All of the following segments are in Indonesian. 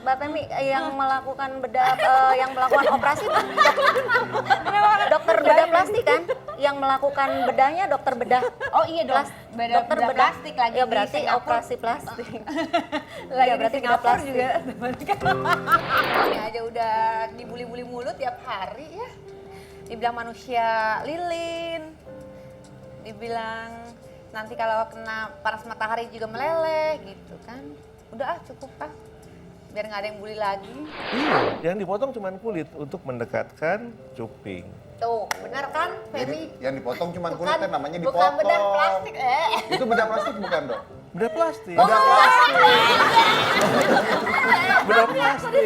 Mbak Femi yang melakukan bedah, yang melakukan operasi dokter bedah plastik kan? Yang melakukan bedahnya dokter bedah. Oh iya dong, Dokter bedah plastik lagi ya di berarti Singapura. operasi plastik. Lagi Ya, di berarti bedah Singapura plastik. juga. Ini aja udah dibuli-buli mulut tiap hari ya. Dibilang manusia lilin, dibilang nanti kalau kena panas matahari juga meleleh gitu kan. Udah cukup biar nggak ada yang bully lagi. Iya, yang dipotong cuma kulit untuk mendekatkan cuping. Tuh, benar kan Jadi Femi? yang dipotong cuma kulitnya namanya dipotong. Bukan bedah plastik, Itu bedah plastik bukan dok? Bedah plastik. Bedah plastik. Bedah plastik.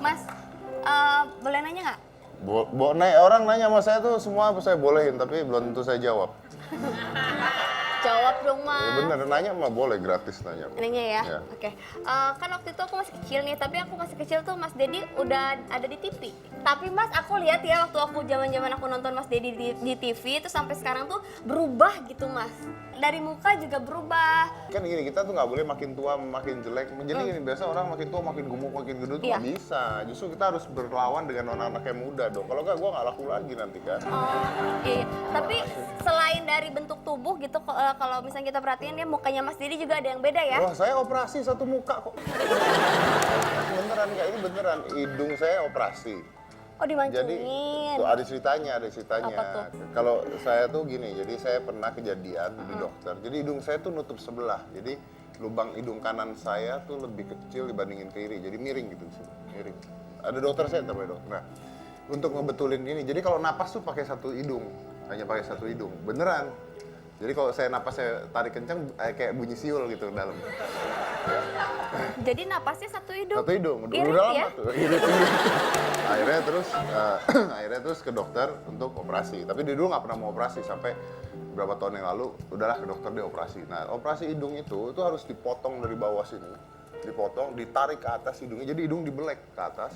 Mas, boleh nanya nggak? Orang nanya sama saya tuh semua saya bolehin, tapi belum tentu saya jawab. Jawab dong, Ya Mas. bener, nanya mah boleh, gratis nanya. Nanya ya? Ya. Oke. Kan waktu itu aku masih kecil nih, tapi aku masih kecil tuh Mas Dedi udah ada di TV. Tapi Mas, aku lihat ya waktu aku zaman-zaman aku nonton Mas Dedi di TV itu sampai sekarang tuh berubah gitu, Mas. Dari muka juga berubah. Kan gini, kita tuh nggak boleh makin tua makin jelek. Jadi gini, biasa orang makin tua makin gemuk makin gendut tuh Iya. nggak bisa. Justru kita harus berlawan dengan anak-anak yang muda dong. Kalau nggak, gue nggak laku lagi nanti kan. Oh, iya. Tapi selain dari bentuk tubuh gitu, kalau misalnya kita perhatiin ya mukanya Mas Dedi juga ada yang beda ya? Wah, saya operasi satu muka kok. Beneran nggak? Ini beneran. Hidung saya operasi. Oh, Jadi dimancungin. tuh ada ceritanya. Apa tuh? Kalau saya tuh gini, jadi saya pernah kejadian di dokter. Jadi hidung saya tuh nutup sebelah. Jadi lubang hidung kanan saya tuh lebih kecil dibandingin kiri. Jadi miring gitu sih, miring. Ada dokter saya namanya dokter. Nah, untuk ngebetulin ini, jadi kalau napas tuh pakai satu hidung, hanya pakai satu hidung. Beneran. Jadi kalau saya napas saya tarik kencang kayak bunyi siul gitu dalam. Jadi napasnya satu hidung. Satu hidung, Irit udah lama ya? tuh. Irit. Akhirnya terus ke dokter untuk operasi. Tapi dia dulu nggak pernah mau operasi sampai beberapa tahun yang lalu, udahlah ke dokter dia operasi. Nah, operasi hidung itu harus dipotong dari bawah sini, dipotong, ditarik ke atas hidungnya. Jadi hidung dibelek ke atas,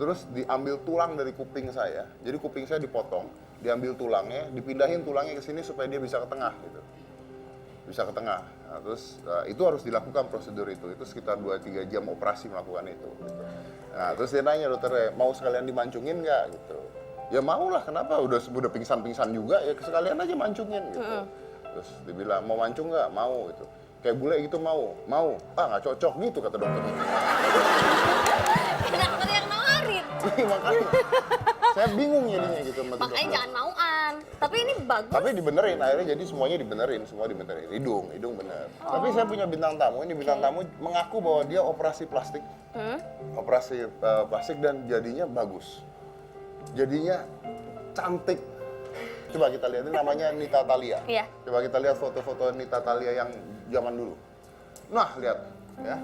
terus diambil tulang dari kuping saya. Jadi kuping saya dipotong, diambil tulangnya, dipindahin tulangnya ke sini supaya dia bisa ke tengah gitu. Bisa ke tengah. Nah, terus itu harus dilakukan prosedur itu sekitar 2-3 jam operasi melakukan itu gitu. Nah, terus dia nanya dokternya, mau sekalian dimancungin nggak gitu. Ya mau lah, kenapa, udah pingsan-pingsan juga ya sekalian aja mancungin gitu. Terus dia bilang, mau mancung nggak? Mau gitu. Kayak bule gitu mau. Nggak cocok gitu kata dokternya. Dokter yang nawarin. Makanya saya bingung jadinya gitu sama tuh Makanya dokter. jangan mauan. Tapi ini bagus. Tapi dibenerin, akhirnya jadi semuanya dibenerin, semua dibenerin. Hidung bener. Tapi saya punya bintang tamu, ini bintang tamu mengaku bahwa dia operasi plastik. Operasi plastik dan jadinya bagus. Jadinya cantik. Coba kita lihat, ini namanya Nita Thalia. Iya. Coba kita lihat foto-foto Nita Thalia yang zaman dulu. Nah, lihat ya.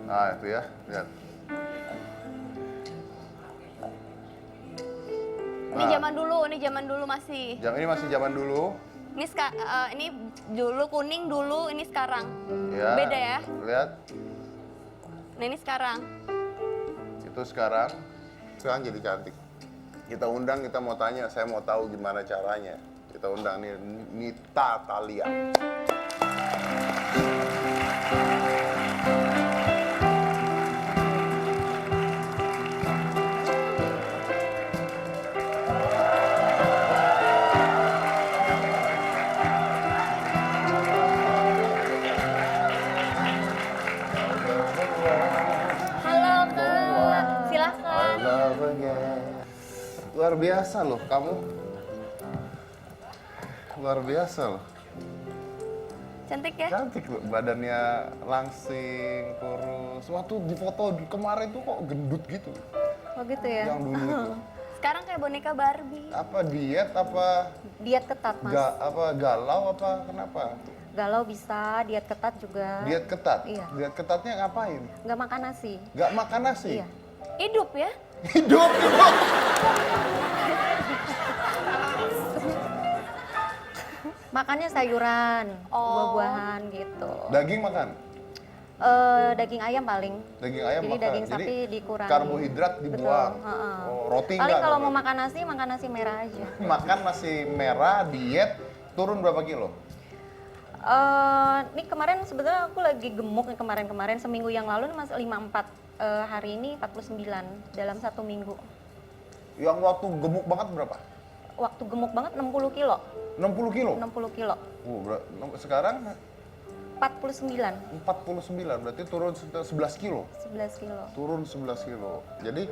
Nah, itu ya, lihat. Ini zaman dulu masih. Ini masih zaman dulu. Ini dulu kuning dulu, ini sekarang. Ya. Beda ya? Lihat. Nah, ini sekarang. Itu sekarang jadi cantik. Kita undang, kita mau tanya, saya mau tahu gimana caranya. Kita undang nih Nita Thalia. Halo, Kak. Silakan. I love again. Luar biasa loh kamu. Luar biasa loh. Cantik ya? Cantik loh, badannya langsing, kurus. Waktu di foto kemarin tuh kok gendut gitu. Oh gitu ya. Yang dulu itu. Sekarang kayak boneka Barbie. Apa diet apa Diet ketat, Mas. galau apa kenapa? Galau bisa, diet ketat juga. Diet ketat. Iya. Diet ketatnya ngapain? Nggak makan nasi. Nggak makan nasi. Iya. Hidup ya. Hidup. Makannya sayuran, Oh. buah-buahan gitu. Daging makan. Daging ayam paling. Daging ayam Jadi makan. daging sapi dikurangi. Karbohidrat dibuang. Betul, heeh. Oh, roti Paling enggak? kalau roti? mau makan nasi merah aja. Makan nasi merah, diet, turun berapa kilo? Ini kemarin sebetulnya aku lagi gemuk nih kemarin-kemarin, seminggu yang lalu nih Mas 54, hari ini 49 dalam 1 minggu. Yang waktu gemuk banget berapa? Waktu gemuk banget 60 kilo, 60 kilo? 60 kilo, Sekarang 49, 49, berarti turun 11 kilo. 11 kilo. Turun 11 kilo. Jadi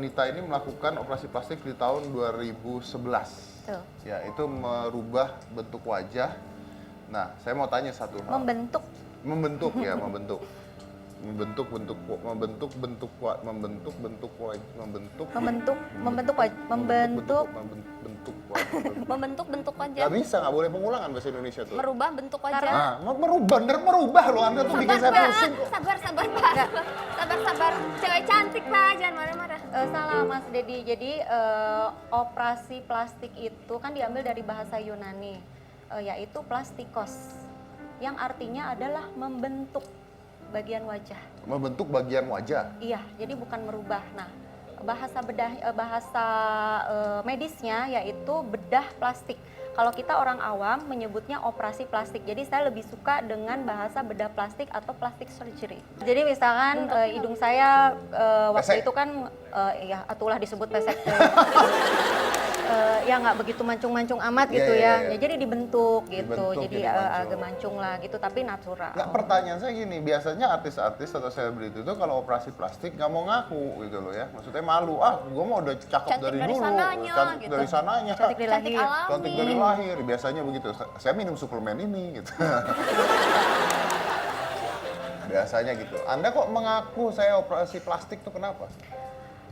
Nita ini melakukan operasi plastik di tahun 2011. Tuh. Ya, itu merubah bentuk wajah. Nah, saya mau tanya satu hal. Membentuk, Membentuk ya, membentuk. Membentuk bentuk membentuk bentuk membentuk bentuk wajah membentuk membentuk wajah, membentuk, bentuk wajah. Membentuk bentuk Nggak wajah. bisa, nggak boleh pengulangan bahasa Indonesia tuh. Merubah bentuk wajah. Ah, merubah loh, Anda tuh bikin saya pusing. Sabar, Pak. Sabar. Cewek cantik, Pak. Jangan marah-marah. salah Mas Dedi. Jadi operasi plastik itu kan diambil dari bahasa Yunani, yaitu plastikos, yang artinya adalah membentuk bagian wajah. Membentuk bagian wajah. Iya, jadi bukan merubah. Nah, bahasa medisnya yaitu bedah plastik. Kalau kita orang awam menyebutnya operasi plastik. Jadi saya lebih suka dengan bahasa bedah plastik atau plastic surgery. Jadi misalkan hidung saya waktu Pesek. itu kan ya atulah disebut pesek. Ya nggak begitu mancung-mancung amat gitu Iya. ya. Ya jadi dibentuk gitu. Dibentuk, Jadi jadi mancung. agak mancung lah gitu tapi natural. Nggak, pertanyaan saya gini, biasanya artis-artis atau selebriti itu kalau operasi plastik nggak mau ngaku gitu loh ya. Maksudnya malu, gue mau udah cakep Cantik dari dari dulu. sananya, Cantik gitu. dari sananya. Cantik dari Cantik lahir. alami. Cantik dari lahir, biasanya begitu. Saya minum suplemen ini gitu. Biasanya gitu. Anda kok mengaku saya operasi plastik tuh kenapa?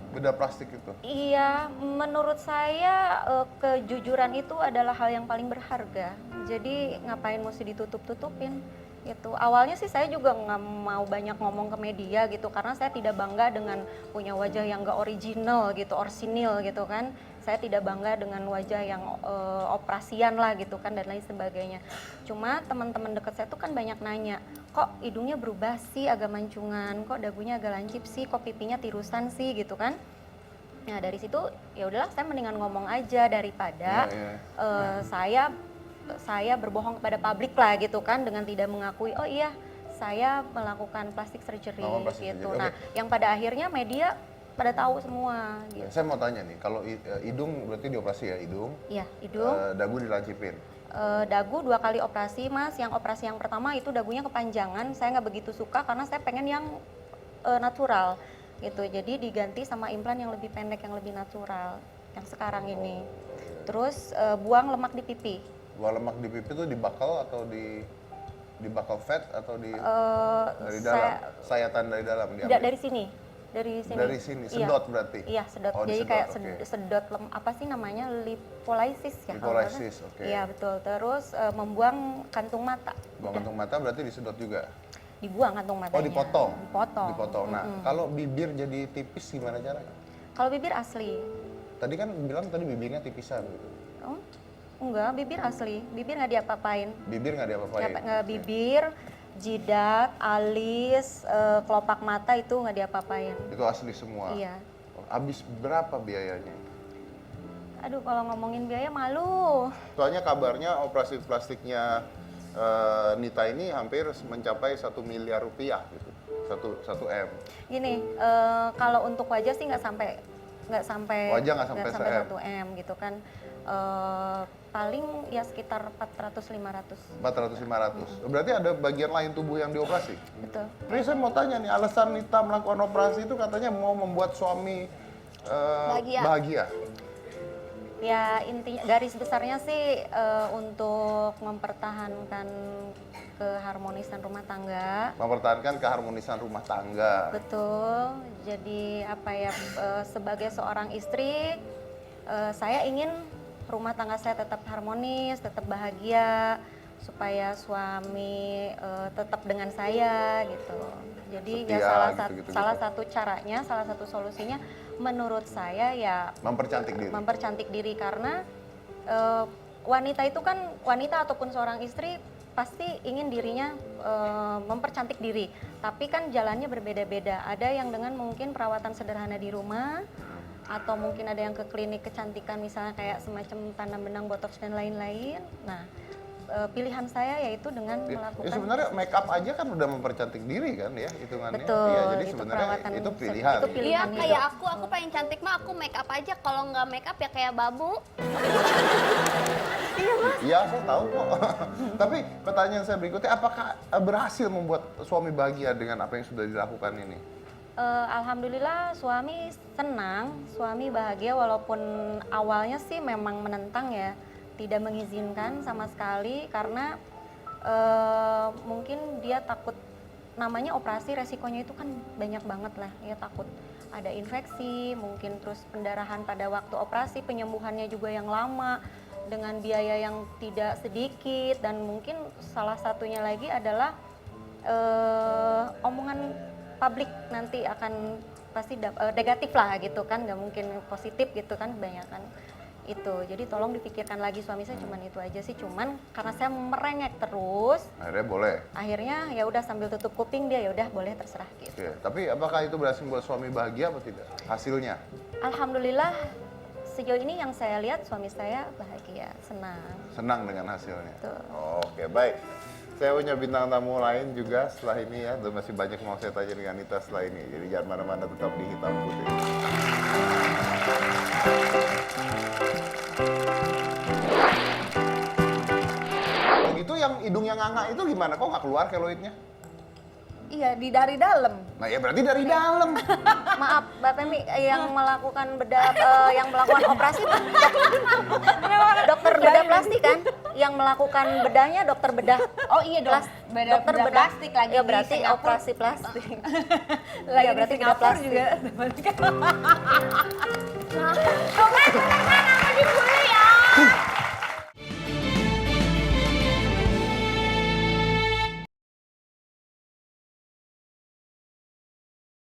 Bedah plastik itu. Iya, menurut saya kejujuran itu adalah hal yang paling berharga. Jadi ngapain mesti ditutup-tutupin gitu. Awalnya sih saya juga nggak mau banyak ngomong ke media gitu karena saya tidak bangga dengan punya wajah yang nggak original gitu, orsinil gitu kan. Saya tidak bangga dengan wajah yang operasian lah gitu kan dan lain sebagainya. Cuma teman-teman dekat saya tuh kan banyak nanya, kok hidungnya berubah sih agak mancungan, kok dagunya agak lancip sih, kok pipinya tirusan sih gitu kan. Nah dari situ ya udahlah saya mendingan ngomong aja daripada saya berbohong kepada publik lah gitu kan dengan tidak mengakui oh iya saya melakukan plastic surgery plastic gitu. surgery, Nah yang pada akhirnya media pada tahu semua gitu. Saya mau tanya nih, kalau hidung berarti dioperasi ya hidung, Iya hidung. dagu dilancipin. Dagu 2 kali operasi Mas, yang operasi yang pertama itu dagunya kepanjangan, saya nggak begitu suka karena saya pengen yang natural gitu, jadi diganti sama implan yang lebih pendek, yang lebih natural, yang sekarang ini. Terus buang lemak di pipi. Buang lemak di pipi itu dibakal atau di bakal fat atau dari dalam, sayatan dari dalam diambil? Dari sini. Dari sini, sedot iya. berarti? Iya, sedot. Oh, Jadi disedot, kayak oke. sedot apa sih namanya, lipolisis ya? kalau nggak Lipolisis, salah. oke. Iya, betul. Terus membuang kantung mata. Buang kantung mata berarti disedot juga? Dibuang kantung matanya. Oh, dipotong? Dipotong. Nah, kalau bibir jadi tipis gimana caranya? Kalau bibir asli. Tadi kan bilang bibirnya tipisan gitu. Oh, enggak, bibir asli. Bibir nggak diapa-apain. Bibir nggak diapa-apain? Nggak, bibir, jidat, alis, kelopak mata itu nggak diapa-apain. Itu asli semua? Iya. Habis berapa biayanya? Aduh, kalau ngomongin biaya malu. Soalnya kabarnya operasi plastiknya Nita ini hampir mencapai 1 miliar rupiah gitu. 1 M. Gini, kalau untuk wajah sih nggak sampai Wajah nggak sampai 1 M gitu kan. Paling ya sekitar 400-500. 400-500. Berarti ada bagian lain tubuh yang dioperasi? Betul. Ini saya mau tanya nih, alasan Nita melakukan operasi itu katanya mau membuat suami bahagia. Ya intinya garis besarnya sih untuk mempertahankan keharmonisan rumah tangga. Mempertahankan keharmonisan rumah tangga. Betul. Jadi apa ya sebagai seorang istri saya ingin rumah tangga saya tetap harmonis, tetap bahagia supaya suami tetap dengan saya gitu. Jadi ya Setia, gitu-gitu. salah satu caranya, salah satu solusinya menurut saya ya Mempercantik diri. karena wanita itu kan wanita ataupun seorang istri pasti ingin dirinya mempercantik diri, tapi kan jalannya berbeda-beda. Ada yang dengan mungkin perawatan sederhana di rumah, atau mungkin ada yang ke klinik kecantikan misalnya kayak semacam tanam benang, botox dan lain-lain. Nah, pilihan saya yaitu dengan melakukan Ya sebenarnya make up aja kan udah mempercantik diri kan ya hitungannya. Betul, Iya, jadi itu sebenarnya perawatan itu se- pilihan. itu Iya pilihan kayak hidup. aku pengen cantik mah aku make up aja, kalau nggak make up ya kayak babu. Iya, saya tahu kok. Tapi pertanyaan saya berikutnya, apakah berhasil membuat suami bahagia dengan apa yang sudah dilakukan ini? Alhamdulillah suami senang, suami bahagia walaupun awalnya sih memang menentang ya, tidak mengizinkan sama sekali karena mungkin dia takut, namanya operasi resikonya itu kan banyak banget lah, ya takut ada infeksi, mungkin terus pendarahan pada waktu operasi, penyembuhannya juga yang lama dengan biaya yang tidak sedikit, dan mungkin salah satunya lagi adalah omongan publik nanti akan pasti negatif lah gitu kan, nggak mungkin positif gitu kan kebanyakan itu. Jadi tolong dipikirkan lagi, suami saya cuman itu aja sih, cuman karena saya merengek terus Akhirnya boleh. akhirnya ya udah sambil tutup kuping dia, ya udah boleh terserah gitu. Oke, tapi apakah itu berhasil membuat suami bahagia atau tidak? Hasilnya? Alhamdulillah sejauh ini yang saya lihat suami saya bahagia, senang. Senang dengan hasilnya? Betul. Oke, baik. Saya punya bintang tamu lain juga setelah ini ya, dan masih banyak mau saya tanya dengan Anita setelah ini. Jadi jangan mana-mana, tetap di Hitam Putih. Begitu yang hidung yang nganga itu gimana? Kok nggak keluar keloidnya? Iya, dari dalam. Nah ya berarti dari dalam. Maaf Mbak Femi, yang melakukan bedah yang melakukan operasi dokter bedah plastik kan? Yang melakukan bedahnya dokter bedah. Oh iya dong, bedah plastik lagi Ya di berarti Singapura. operasi plastik. Lagi Ya di berarti bedah Singapura plastik. juga. Nah,